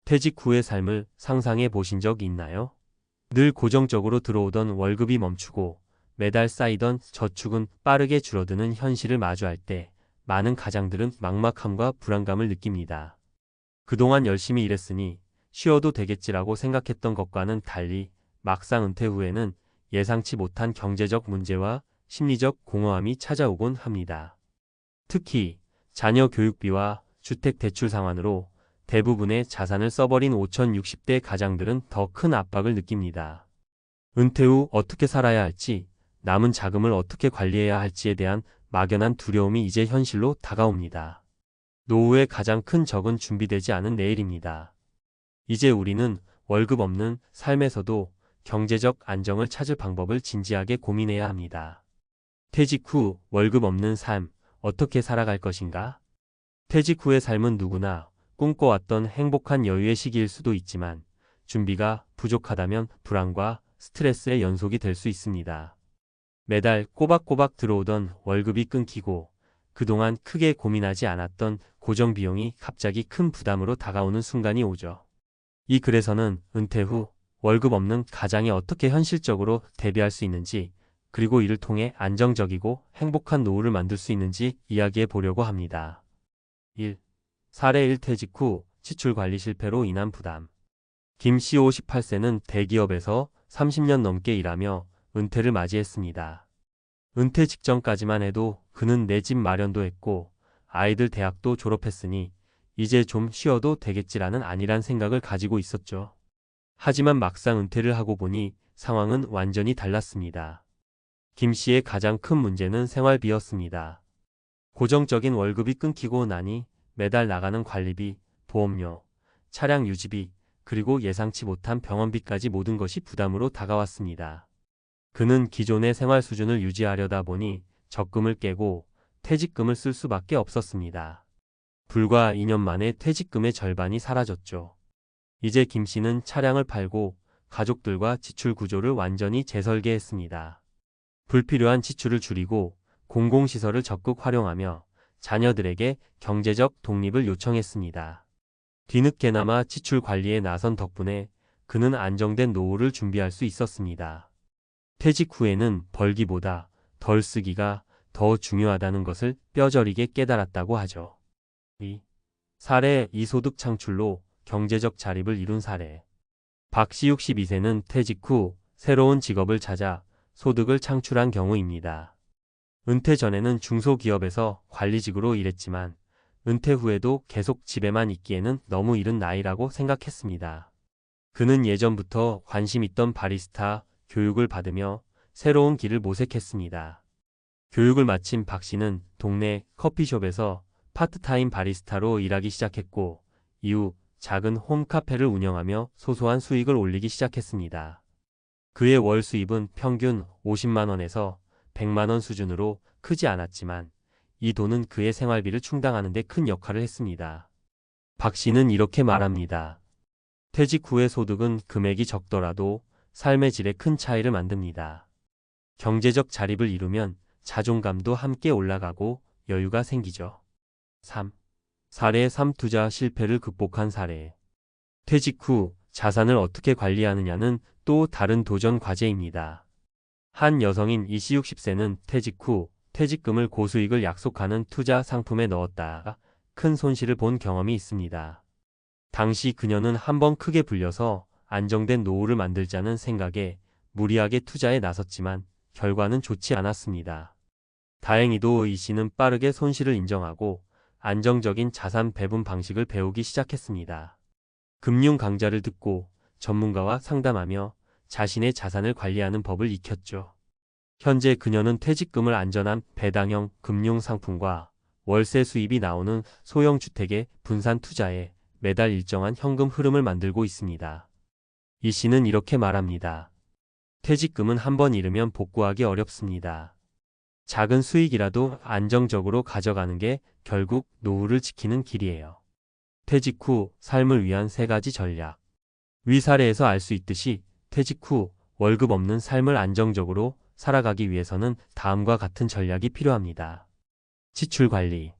퇴직 후의 삶을 상상해 보신 적 있나요? 늘 고정적으로 들어오던 월급이 멈추고 매달 쌓이던 저축은 빠르게 줄어드는 현실을 마주할 때 많은 가장들은 막막함과 불안감을 느낍니다. 그동안 열심히 일했으니 쉬어도 되겠지라고 생각했던 것과는 달리 막상 은퇴 후에는 예상치 못한 경제적 문제와 심리적 공허함이 찾아오곤 합니다. 특히 자녀 교육비와 주택 대출 상환으로 대부분의 자산을 써버린 5060대 가장들은 더 큰 압박을 느낍니다. 은퇴 후 어떻게 살아야 할지, 남은 자금을 어떻게 관리해야 할지에 대한 막연한 두려움이 이제 현실로 다가옵니다. 노후의 가장 큰 적은 준비되지 않은 내일입니다. 이제 우리는 월급 없는 삶에서도 경제적 안정을 찾을 방법을 진지하게 고민해야 합니다. 퇴직 후 월급 없는 삶, 어떻게 살아갈 것인가? 퇴직 후의 삶은 누구나 꿈꿔왔던 행복한 여유의 시기일 수도 있지만 준비가 부족하다면 불안과 스트레스의 연속이 될 수 있습니다. 매달 꼬박꼬박 들어오던 월급이 끊기고 그동안 크게 고민하지 않았던 고정 비용이 갑자기 큰 부담으로 다가오는 순간이 오죠. 이 글에서는 은퇴 후 월급 없는 가장이 어떻게 현실적으로 대비할 수 있는지, 그리고 이를 통해 안정적이고 행복한 노후를 만들 수 있는지 이야기해 보려고 합니다. 1. 사례 1. 퇴직 후 지출 관리 실패로 인한 부담. 김 씨 58세는 대기업에서 30년 넘게 일하며 은퇴를 맞이했습니다. 은퇴 직전까지만 해도 그는 내 집 마련도 했고 아이들 대학도 졸업했으니 이제 좀 쉬어도 되겠지라는 안일한 생각을 가지고 있었죠. 하지만 막상 은퇴를 하고 보니 상황은 완전히 달랐습니다. 김 씨의 가장 큰 문제는 생활비였습니다. 고정적인 월급이 끊기고 나니 매달 나가는 관리비, 보험료, 차량 유지비, 그리고 예상치 못한 병원비까지 모든 것이 부담으로 다가왔습니다. 그는 기존의 생활 수준을 유지하려다 보니 적금을 깨고 퇴직금을 쓸 수밖에 없었습니다. 불과 2년 만에 퇴직금의 절반이 사라졌죠. 이제 김 씨는 차량을 팔고 가족들과 지출 구조를 완전히 재설계했습니다. 불필요한 지출을 줄이고 공공시설을 적극 활용하며 자녀들에게 경제적 독립을 요청했습니다. 뒤늦게나마 지출 관리에 나선 덕분에 그는 안정된 노후를 준비할 수 있었습니다. 퇴직 후에는 벌기보다 덜 쓰기가 더 중요하다는 것을 뼈저리게 깨달았다고 하죠. 2. 사례 2. 소득 창출로 경제적 자립을 이룬 사례. 박 씨 62세는 퇴직 후 새로운 직업을 찾아 소득을 창출한 경우입니다. 은퇴 전에는 중소기업에서 관리직으로 일했지만 은퇴 후에도 계속 집에만 있기에는 너무 이른 나이라고 생각했습니다. 그는 예전부터 관심 있던 바리스타 교육을 받으며 새로운 길을 모색했습니다. 교육을 마친 박 씨는 동네 커피숍에서 파트타임 바리스타로 일하기 시작했고 이후 작은 홈카페를 운영하며 소소한 수익을 올리기 시작했습니다. 그의 월 수입은 평균 50만 원에서 100만 원 수준으로 크지 않았지만 이 돈은 그의 생활비를 충당하는 데 큰 역할을 했습니다. 박 씨는 이렇게 말합니다. 퇴직 후의 소득은 금액이 적더라도 삶의 질에 큰 차이를 만듭니다. 경제적 자립을 이루면 자존감도 함께 올라가고 여유가 생기죠. 3. 사례 3. 투자 실패를 극복한 사례. 퇴직 후 자산을 어떻게 관리하느냐는 또 다른 도전 과제입니다. 한 여성인 이 씨 60세는 퇴직 후 퇴직금을 고수익을 약속하는 투자 상품에 넣었다가 큰 손실을 본 경험이 있습니다. 당시 그녀는 한번 크게 불려서 안정된 노후를 만들자는 생각에 무리하게 투자에 나섰지만 결과는 좋지 않았습니다. 다행히도 이 씨는 빠르게 손실을 인정하고 안정적인 자산 배분 방식을 배우기 시작했습니다. 금융 강좌를 듣고 전문가와 상담하며 자신의 자산을 관리하는 법을 익혔죠. 현재 그녀는 퇴직금을 안전한 배당형 금융상품과 월세 수입이 나오는 소형 주택의 분산 투자에 매달 일정한 현금 흐름을 만들고 있습니다. 이 씨는 이렇게 말합니다. 퇴직금은 한번 잃으면 복구하기 어렵습니다. 작은 수익이라도 안정적으로 가져가는 게 결국 노후를 지키는 길이에요. 퇴직 후 삶을 위한 3가지 전략. 위 사례에서 알 수 있듯이 퇴직 후 월급 없는 삶을 안정적으로 살아가기 위해서는 다음과 같은 전략이 필요합니다. 지출 관리.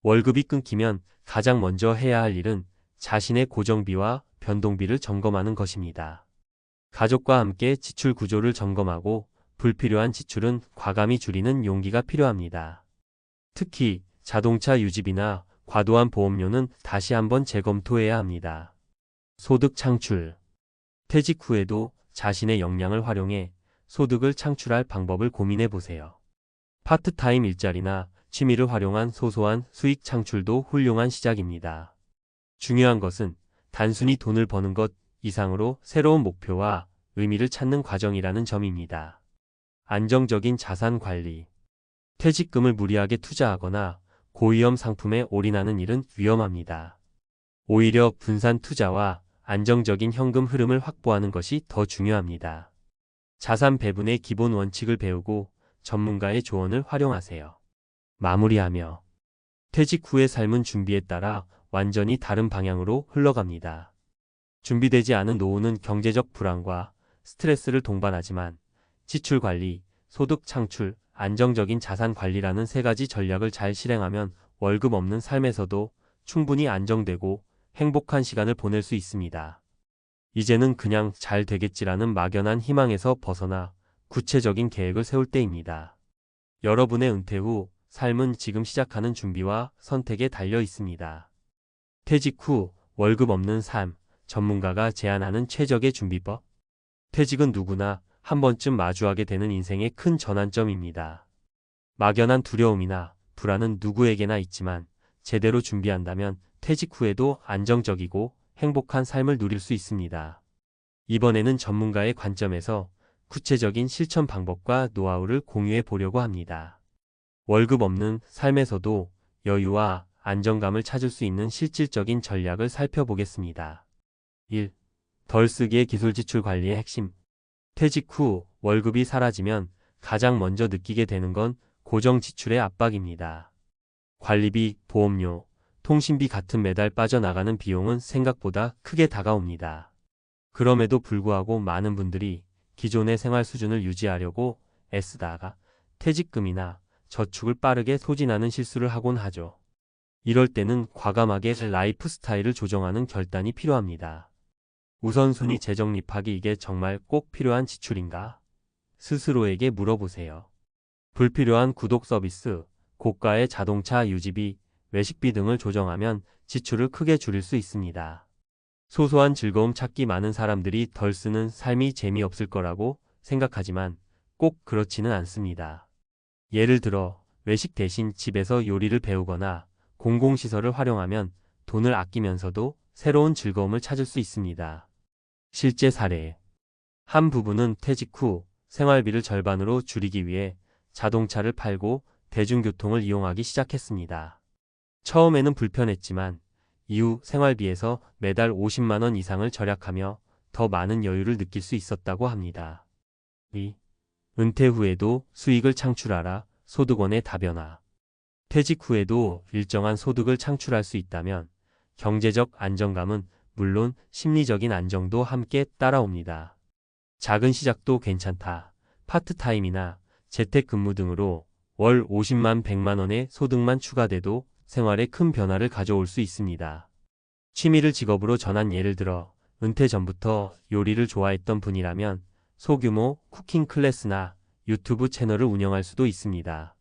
월급이 끊기면 가장 먼저 해야 할 일은 자신의 고정비와 변동비를 점검하는 것입니다. 가족과 함께 지출 구조를 점검하고 불필요한 지출은 과감히 줄이는 용기가 필요합니다. 특히 자동차 유지비나 과도한 보험료는 다시 한번 재검토해야 합니다. 소득 창출. 퇴직 후에도 자신의 역량을 활용해 소득을 창출할 방법을 고민해 보세요. 파트타임 일자리나 취미를 활용한 소소한 수익 창출도 훌륭한 시작입니다. 중요한 것은 단순히 돈을 버는 것 이상으로 새로운 목표와 의미를 찾는 과정이라는 점입니다. 안정적인 자산 관리. 퇴직금을 무리하게 투자하거나 고위험 상품에 올인하는 일은 위험합니다. 오히려 분산 투자와 안정적인 현금 흐름을 확보하는 것이 더 중요합니다. 자산 배분의 기본 원칙을 배우고 전문가의 조언을 활용하세요. 마무리하며 퇴직 후의 삶은 준비에 따라 완전히 다른 방향으로 흘러갑니다. 준비되지 않은 노후는 경제적 불안과 스트레스를 동반하지만 지출 관리, 소득 창출, 안정적인 자산 관리라는 세 가지 전략을 잘 실행하면 월급 없는 삶에서도 충분히 안정되고 행복한 시간을 보낼 수 있습니다. 이제는 그냥 잘 되겠지라는 막연한 희망에서 벗어나 구체적인 계획을 세울 때입니다. 여러분의 은퇴 후 삶은 지금 시작하는 준비와 선택에 달려 있습니다. 퇴직 후 월급 없는 삶, 전문가가 제안하는 최적의 준비법. 퇴직은 누구나 한 번쯤 마주하게 되는 인생의 큰 전환점입니다. 막연한 두려움이나 불안은 누구에게나 있지만 제대로 준비한다면 퇴직 후에도 안정적이고 행복한 삶을 누릴 수 있습니다. 이번에는 전문가의 관점에서 구체적인 실천 방법과 노하우를 공유해 보려고 합니다. 월급 없는 삶에서도 여유와 안정감을 찾을 수 있는 실질적인 전략을 살펴보겠습니다. 1. 덜 쓰기의 기술 지출 관리의 핵심. 퇴직 후 월급이 사라지면 가장 먼저 느끼게 되는 건 고정 지출의 압박입니다. 관리비, 보험료, 통신비 같은 매달 빠져나가는 비용은 생각보다 크게 다가옵니다. 그럼에도 불구하고 많은 분들이 기존의 생활 수준을 유지하려고 애쓰다가 퇴직금이나 저축을 빠르게 소진하는 실수를 하곤 하죠. 이럴 때는 과감하게 라이프 스타일을 조정하는 결단이 필요합니다. 우선순위 재정립하기. 이게 정말 꼭 필요한 지출인가? 스스로에게 물어보세요. 불필요한 구독 서비스, 고가의 자동차 유지비, 외식비 등을 조정하면 지출을 크게 줄일 수 있습니다. 소소한 즐거움 찾기. 많은 사람들이 덜 쓰는 삶이 재미없을 거라고 생각하지만 꼭 그렇지는 않습니다. 예를 들어 외식 대신 집에서 요리를 배우거나 공공시설을 활용하면 돈을 아끼면서도 새로운 즐거움을 찾을 수 있습니다. 실제 사례. 한 부부는 퇴직 후 생활비를 절반으로 줄이기 위해 자동차를 팔고 대중교통을 이용하기 시작했습니다. 처음에는 불편했지만 이후 생활비에서 매달 50만 원 이상을 절약하며 더 많은 여유를 느낄 수 있었다고 합니다. 2. 은퇴 후에도 수익을 창출하라. 소득원의 다변화. 퇴직 후에도 일정한 소득을 창출할 수 있다면 경제적 안정감은 물론 심리적인 안정도 함께 따라옵니다. 작은 시작도 괜찮다. 파트타임이나 재택근무 등으로 월 50만 100만 원의 소득만 추가돼도 생활에 큰 변화를 가져올 수 있습니다. 취미를 직업으로 전환. 예를 들어 은퇴 전부터 요리를 좋아했던 분이라면 소규모 쿠킹 클래스나 유튜브 채널을 운영할 수도 있습니다.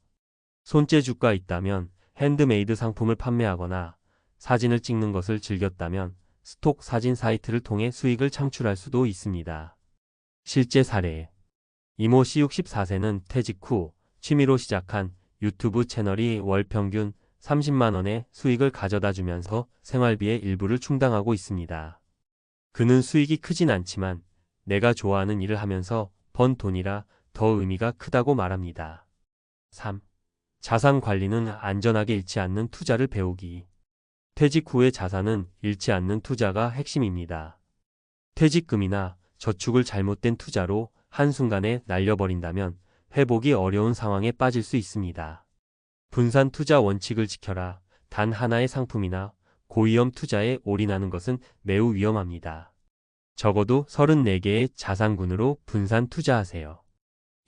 손재주가 있다면 핸드메이드 상품을 판매하거나 사진을 찍는 것을 즐겼다면 스톡 사진 사이트를 통해 수익을 창출할 수도 있습니다. 실제 사례. 이모 씨 64세는 퇴직 후 취미로 시작한 유튜브 채널이 월 평균 30만 원의 수익을 가져다 주면서 생활비의 일부를 충당하고 있습니다. 그는 수익이 크진 않지만 내가 좋아하는 일을 하면서 번 돈이라 더 의미가 크다고 말합니다. 3. 자산 관리는 안전하게 잃지 않는 투자를 배우기. 퇴직 후의 자산은 잃지 않는 투자가 핵심입니다. 퇴직금이나 저축을 잘못된 투자로 한순간에 날려버린다면 회복이 어려운 상황에 빠질 수 있습니다. 분산 투자 원칙을 지켜라. 단 하나의 상품이나 고위험 투자에 올인하는 것은 매우 위험합니다. 적어도 34개의 자산군으로 분산 투자하세요.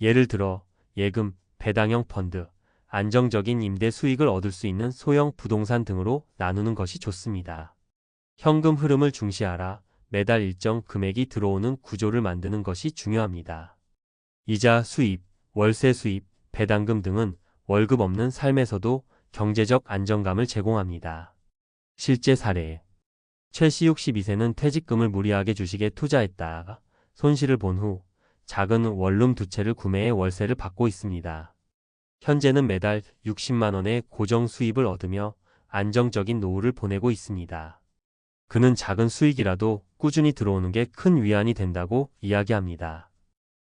예를 들어 예금, 배당형 펀드, 안정적인 임대 수익을 얻을 수 있는 소형 부동산 등으로 나누는 것이 좋습니다. 현금 흐름을 중시하라. 매달 일정 금액이 들어오는 구조를 만드는 것이 중요합니다. 이자 수입, 월세 수입, 배당금 등은 월급 없는 삶에서도 경제적 안정감을 제공합니다. 실제 사례. 최씨 62세는 퇴직금을 무리하게 주식에 투자했다가 손실을 본 후 작은 원룸 2채를 구매해 월세를 받고 있습니다. 현재는 매달 60만 원의 고정 수입을 얻으며 안정적인 노후를 보내고 있습니다. 그는 작은 수익이라도 꾸준히 들어오는 게 큰 위안이 된다고 이야기합니다.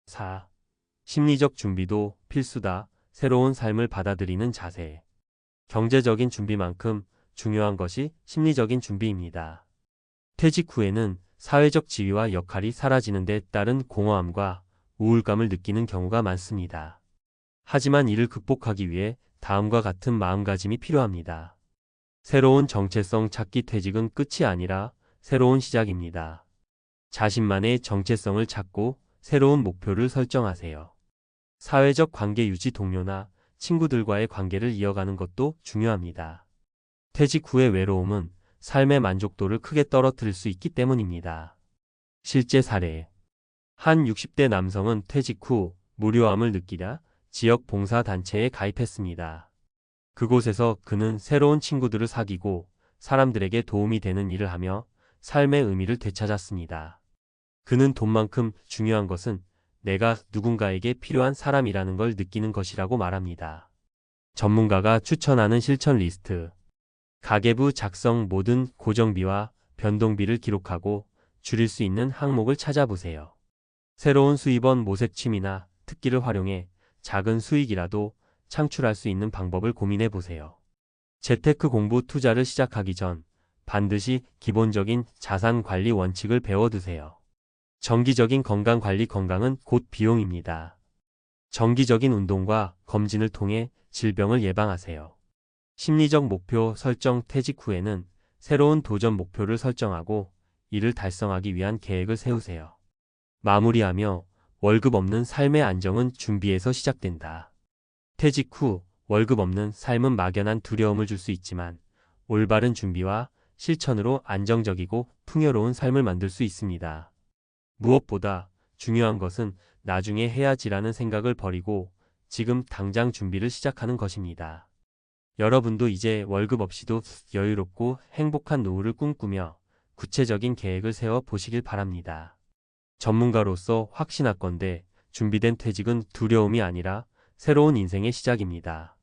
4. 심리적 준비도 필수다. 새로운 삶을 받아들이는 자세. 경제적인 준비만큼 중요한 것이 심리적인 준비입니다. 퇴직 후에는 사회적 지위와 역할이 사라지는 데 따른 공허함과 우울감을 느끼는 경우가 많습니다. 하지만 이를 극복하기 위해 다음과 같은 마음가짐이 필요합니다. 새로운 정체성 찾기. 퇴직은 끝이 아니라 새로운 시작입니다. 자신만의 정체성을 찾고 새로운 목표를 설정하세요. 사회적 관계 유지. 동료나 친구들과의 관계를 이어가는 것도 중요합니다. 퇴직 후의 외로움은 삶의 만족도를 크게 떨어뜨릴 수 있기 때문입니다. 실제 사례. 한 60대 남성은 퇴직 후 무료함을 느끼려 지역 봉사단체에 가입했습니다. 그곳에서 그는 새로운 친구들을 사귀고 사람들에게 도움이 되는 일을 하며 삶의 의미를 되찾았습니다. 그는 돈만큼 중요한 것은 내가 누군가에게 필요한 사람이라는 걸 느끼는 것이라고 말합니다. 전문가가 추천하는 실천 리스트. 가계부 작성. 모든 고정비와 변동비를 기록하고 줄일 수 있는 항목을 찾아보세요. 새로운 수입원. 모색 취미나 특기를 활용해 작은 수익이라도 창출할 수 있는 방법을 고민해 보세요. 재테크 공부. 투자를 시작하기 전 반드시 기본적인 자산 관리 원칙을 배워두세요. 정기적인 건강 관리. 건강은 곧 비용입니다. 정기적인 운동과 검진을 통해 질병을 예방하세요. 심리적 목표 설정. 퇴직 후에는 새로운 도전 목표를 설정하고 이를 달성하기 위한 계획을 세우세요. 마무리하며 월급 없는 삶의 안정은 준비에서 시작된다. 퇴직 후 월급 없는 삶은 막연한 두려움을 줄 수 있지만 올바른 준비와 실천으로 안정적이고 풍요로운 삶을 만들 수 있습니다. 무엇보다 중요한 것은 나중에 해야지라는 생각을 버리고 지금 당장 준비를 시작하는 것입니다. 여러분도 이제 월급 없이도 여유롭고 행복한 노후를 꿈꾸며 구체적인 계획을 세워 보시길 바랍니다. 전문가로서 확신하건대 준비된 퇴직은 두려움이 아니라 새로운 인생의 시작입니다.